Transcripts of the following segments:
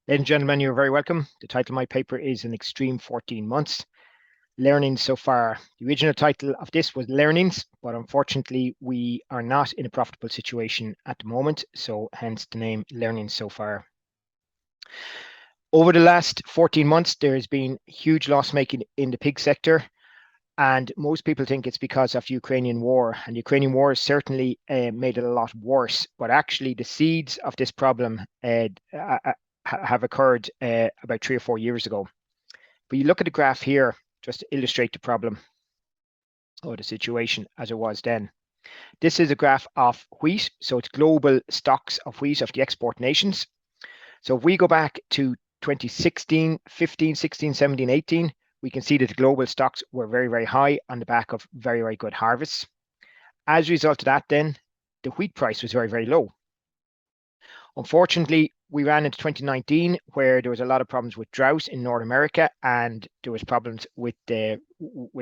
Ladies and gentlemen, you're very welcome. The title of my paper is An Extreme 14 Months, Learnings So Far. The original title of this was Learnings, but unfortunately we are not in a profitable situation at the moment, so hence the name Learnings So Far. Over the last 14 months, there has been huge loss making in the pig sector, and most people think it's because of the Ukrainian war, and the Ukrainian war has certainly made it a lot worse, but actually the seeds of this problem have occurred about 3 or 4 years ago. But you look at the graph here just to illustrate the problem or the situation as it was then. This is a graph of wheat, so it's global stocks of wheat of the export nations. So if we go back to 2016, 15, 16, 17, 18, we can see that the global stocks were very, very high on the back of very, very good harvests. As a result of that, then, the wheat price was very, very low. Unfortunately, we ran into 2019 where there was a lot of problems with drought in North America, and there was problems with the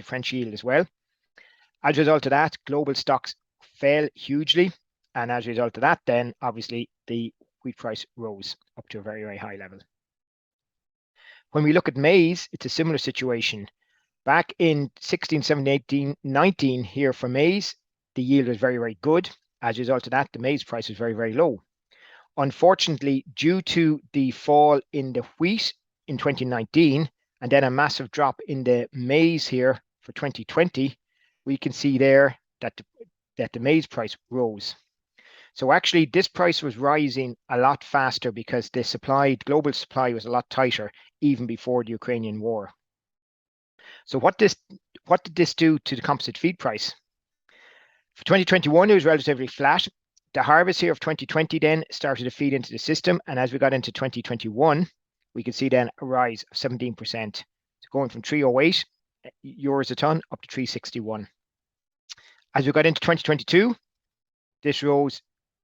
French yield as well. As a result of that, global stocks fell hugely, and as a result of that, then obviously the wheat price rose up to a very, very high level. When we look at maize, it's a similar situation. Back in 16, 17, 18, 19 here for maize, the yield was very, very good. As a result of that, the maize price was very, very low. Unfortunately, due to the fall in the wheat in 2019 and then a massive drop in the maize here for 2020, we can see there that the maize price rose. So actually, this price was rising a lot faster because the global supply was a lot tighter even before the Ukrainian war. So what did this do to the composite feed price? For 2021, it was relatively flat. The harvest here of 2020 then started to feed into the system, and as we got into 2021, we could see then a rise of 17%, so going from 308 euros a ton up to 361. As we got into 2022, this rose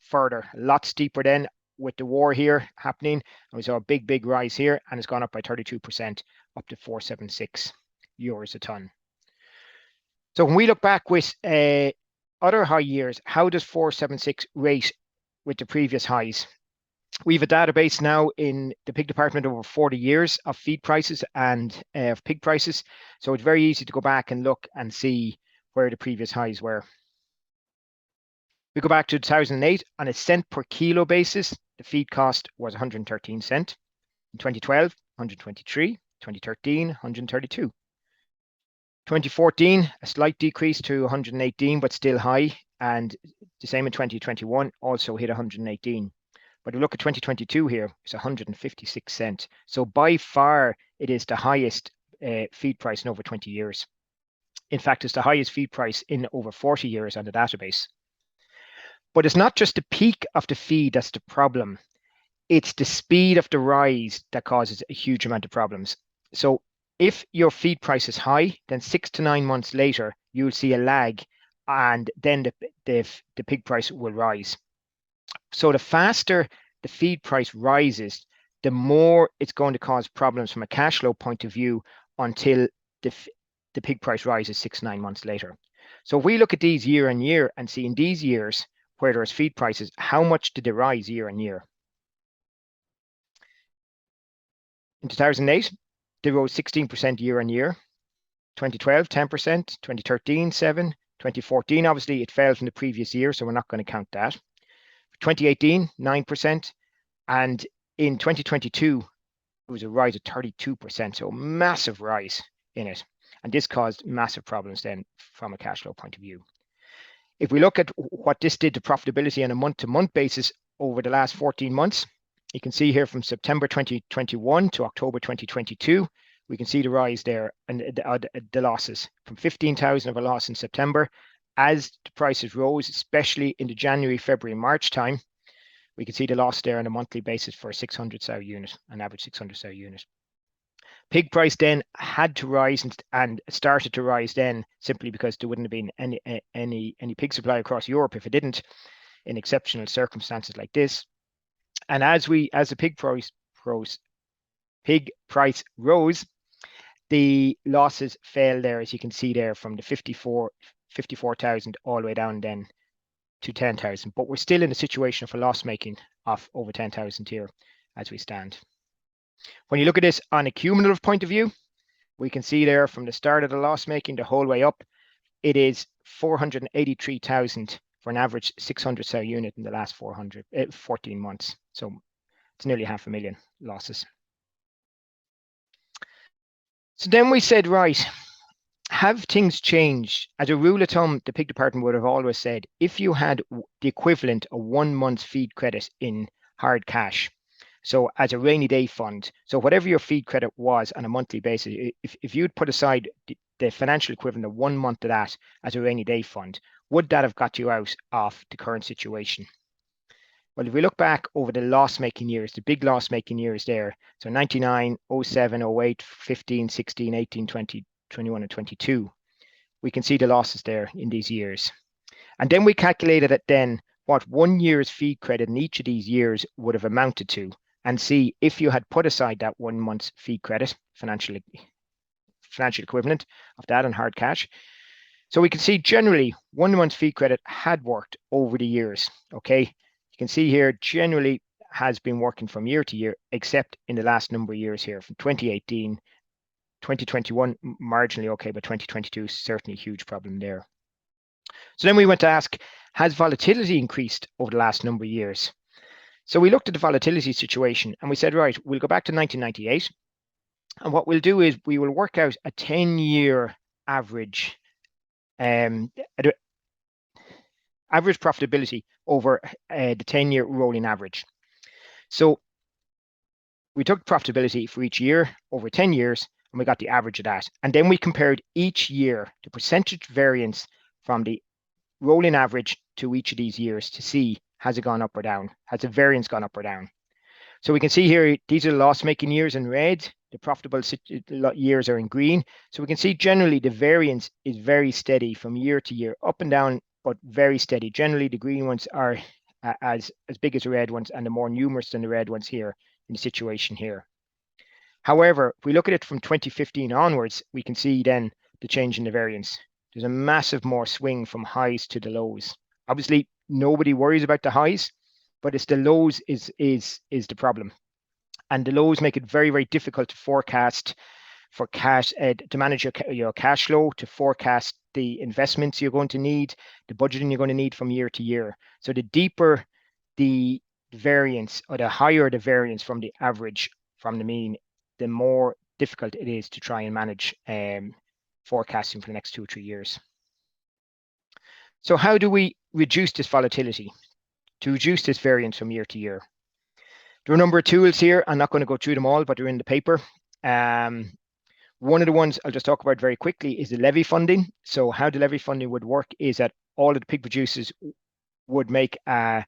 further, a lot steeper then with the war here happening, and we saw a big, big rise here, and it's gone up by 32%, up to 476 euros a ton. So when we look back with other high years, how does 476 rate with the previous highs? We have a database now in the pig department over 40 years of feed prices and of pig prices. So it's very easy to go back and look and see where the previous highs were. We go back to 2008 on a cent per kilo basis. The feed cost was 113 cent. In 2012, 123. 2013, 132. 2014, a slight decrease to 118, but still high. And the same in 2021, also hit 118. But if you look at 2022 here, it's 156 cents. So by far, it is the highest feed price in over 20 years. In fact, it's the highest feed price in over 40 years on the database. But it's not just the peak of the feed that's the problem. It's the speed of the rise that causes a huge amount of problems. So if your feed price is high, then 6 to 9 months later, you'll see a lag, and then the pig price will rise. So the faster the feed price rises, the more it's going to cause problems from a cash flow point of view until the pig price rises 6 to 9 months later. So if we look at these year on year and see in these years where there's feed prices, how much did they rise year on year? In 2008, they rose 16% year on year. 2012, 10%. 2013, 7%. 2014, obviously, it fell from the previous year, so we're not going to count that. 2018, 9%. And in 2022, it was a rise of 32%, so a massive rise in it. And this caused massive problems then from a cash flow point of view. If we look at what this did to profitability on a month-to-month basis over the last 14 months, you can see here from September 2021 to October 2022, we can see the rise there and the losses from 15,000 of a loss in September. As the prices rose, especially in the January, February, March time, we can see the loss there on a monthly basis for a 600 sow unit, an average 600 sow unit. Pig price then had to rise and started to rise then simply because there wouldn't have been any pig supply across Europe if it didn't, in exceptional circumstances like this. And as the pig price rose, the losses fell there, as you can see there, from the 54,000 all the way down then to 10,000. But we're still in a situation of a loss making of over 10,000 here as we stand. When you look at this on a cumulative point of view, we can see there from the start of the loss making the whole way up, it is 483,000 for an average 600 cell unit in the last 14 months. So it's nearly 500,000 losses. So then we said, right, have things changed? As a rule of thumb, the pig department would have always said, if you had the equivalent of 1 month's feed credit in hard cash, so as a rainy day fund, so whatever your feed credit was on a monthly basis, if you'd put aside the financial equivalent of 1 month of that as a rainy day fund, would that have got you out of the current situation? Well, if we look back over the loss-making years, the big loss-making years there, so 99, 07, 08, 15, 16, 18, 20, 21, and 22, we can see the losses there in these years. And then we calculated it then what 1 year's feed credit in each of these years would have amounted to, and see if you had put aside that 1 month's feed credit, financial equivalent of that in hard cash. So we can see generally 1 month's feed credit had worked over the years, okay? You can see here generally has been working from year to year, except in the last number of years here from 2018, 2021, marginally okay, but 2022 certainly a huge problem there. So then we went to ask, has volatility increased over the last number of years? So we looked at the volatility situation and we said, right, we'll go back to 1998. And what we'll do is we will work out a 10-year average, average profitability over the 10-year rolling average. So we took profitability for each year over 10 years, and we got the average of that. And then we compared each year the percentage variance from the rolling average to each of these years to see, has it gone up or down? Has the variance gone up or down? So we can see here, these are the loss-making years in red. The profitable years are in green. So we can see generally the variance is very steady from year to year, up and down, but very steady. Generally, the green ones are as big as the red ones and the more numerous than the red ones here in the situation here. However, if we look at it from 2015 onwards, we can see then the change in the variance. There's a massive more swing from highs to the lows. Obviously, nobody worries about the highs, but it's the lows is the problem. And the lows make it very, very difficult to forecast for cash, to manage your cash flow, to forecast the investments you're going to need, the budgeting you're going to need from year to year. So the deeper the variance or the higher the variance from the average, from the mean, the more difficult it is to try and manage forecasting for the next 2 or 3 years. So how do we reduce this volatility, to reduce this variance from year to year? There are a number of tools here. I'm not going to go through them all, but they're in the paper. One of the ones I'll just talk about very quickly is the levy funding. So how the levy funding would work is that all of the pig producers would make a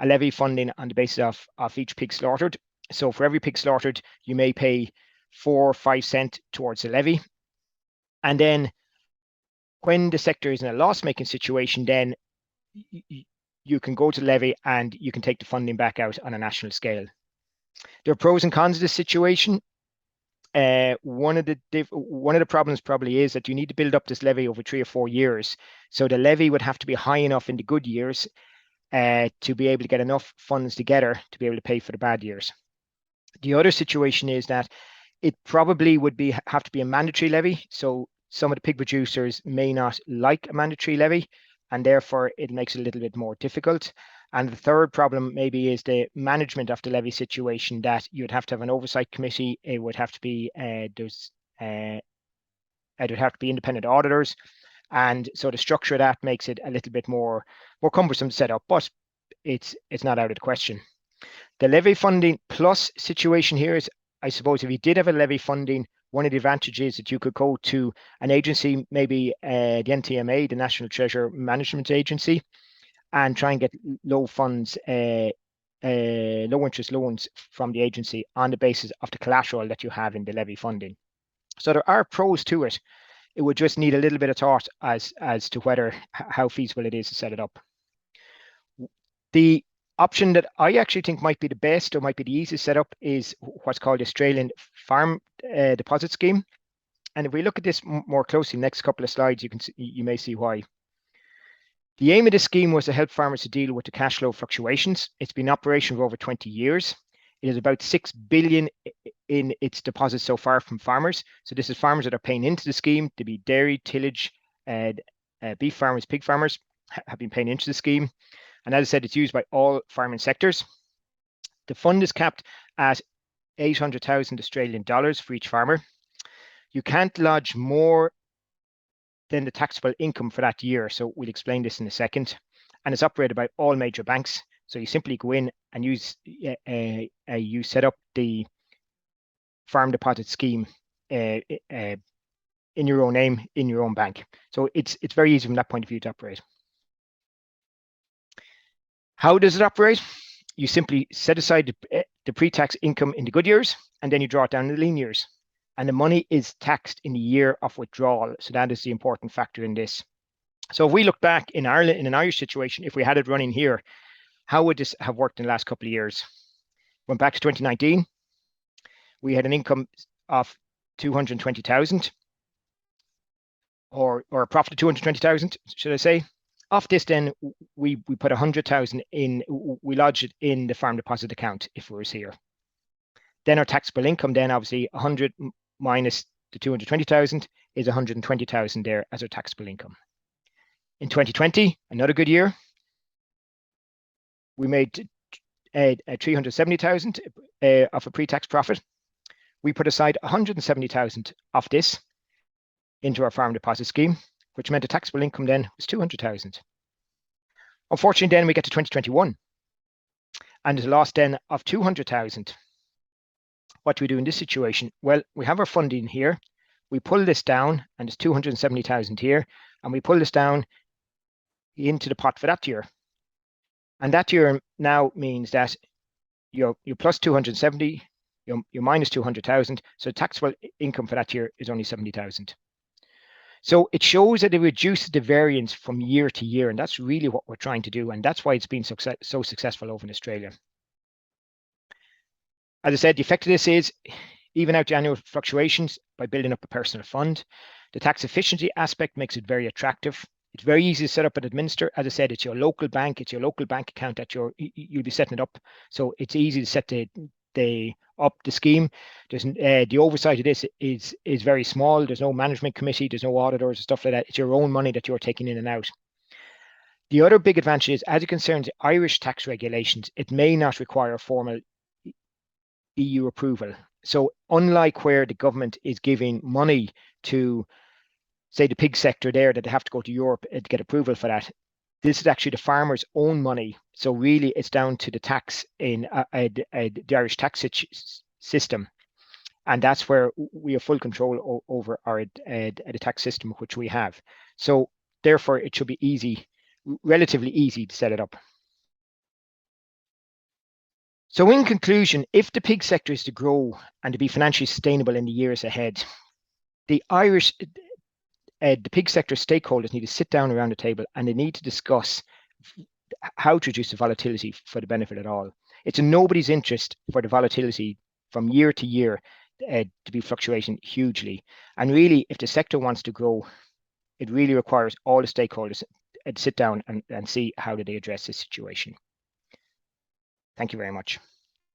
levy funding on the basis of each pig slaughtered. So for every pig slaughtered, you may pay 4 or 5 cents towards the levy. And then when the sector is in a loss-making situation, then you can go to the levy and you can take the funding back out on a national scale. There are pros and cons of this situation. One of the problems probably is that you need to build up this levy over 3 or 4 years. So the levy would have to be high enough in the good years to be able to get enough funds together to be able to pay for the bad years. The other situation is that it probably would have to be a mandatory levy. So some of the pig producers may not like a mandatory levy, and therefore it makes it a little bit more difficult. And the third problem maybe is the management of the levy situation, that you would have to have an oversight committee. It would have to be it would have to be independent auditors, and so the structure of that makes it a little bit more cumbersome to set up. But it's not out of the question. The levy funding plus situation here is, I suppose, if you did have a levy funding, one of the advantages is that you could go to an agency, maybe the NTMA, the National Treasury Management Agency, and try and get low interest loans from the agency on the basis of the collateral that you have in the levy funding. So there are pros to it. It would just need a little bit of thought as to how feasible it is to set it up. The option that I actually think might be the best or might be the easiest setup is what's called the Australian Farm Deposit Scheme. And if we look at this more closely, next couple of slides, you may see why. The aim of this scheme was to help farmers to deal with the cash flow fluctuations. It's been in operation for over 20 years. It is about 6 billion in its deposits so far from farmers. So this is farmers that are paying into the scheme to be dairy, tillage, beef farmers, pig farmers have been paying into the scheme. And as I said, it's used by all farming sectors. The fund is capped at 800,000 Australian dollars for each farmer. You can't lodge more than the taxable income for that year. So we'll explain this in a second. And it's operated by all major banks. So you simply go in and you set up the farm deposit scheme in your own name, in your own bank. So it's very easy from that point of view to operate. How does it operate? You simply set aside the pre-tax income in the good years, and then you draw it down in the lean years. And the money is taxed in the year of withdrawal. So that is the important factor in this. So if we look back in Ireland, in an Irish situation, if we had it running here, how would this have worked in the last couple of years? Went back to 2019, we had an income of 220,000, or a profit of 220,000, should I say. Off this, then we put 100,000 in. We lodged it in the farm deposit account if it was here. Then our taxable income, then obviously 100 minus the 220,000 is 120,000 there as our taxable income. In 2020, another good year, we made 370,000 of a pre-tax profit. We put aside 170,000 of this into our farm deposit scheme, which meant the taxable income then was 200,000. Unfortunately, then we get to 2021, and there's a loss then of 200,000. What do we do in this situation? Well, we have our funding here. We pull this down, and there's 270,000 here, and we pull this down into the pot for that year. And that year now means that you're plus 270, you're minus 200,000. So taxable income for that year is only 70,000. So it shows that it reduces the variance from year to year, and that's really what we're trying to do, and that's why it's been so successful over in Australia. As I said, the effect of this is even out the annual fluctuations by building up a personal fund. The tax efficiency aspect makes it very attractive. It's very easy to set up and administer. As I said, it's your local bank. It's your local bank account that you'll be setting it up. So it's easy to set the scheme. There's the oversight of this is very small. There's no management committee. There's no auditors and stuff like that. It's your own money that you're taking in and out. The other big advantage is, as it concerns Irish tax regulations, it may not require formal EU approval. So unlike where the government is giving money to, say, the pig sector there, that they have to go to Europe to get approval for that, this is actually the farmer's own money. So really it's down to the tax in the Irish tax system. And that's where we have full control over our the tax system, which we have. So therefore it should be easy, relatively easy to set it up. So in conclusion, if the pig sector is to grow and to be financially sustainable in the years ahead, the pig sector stakeholders need to sit down around the table and they need to discuss how to reduce the volatility for the benefit of all. It's in nobody's interest for the volatility from year to year to be fluctuating hugely. And really, if the sector wants to grow, it really requires all the stakeholders to sit down and see how do they address this situation. Thank you very much.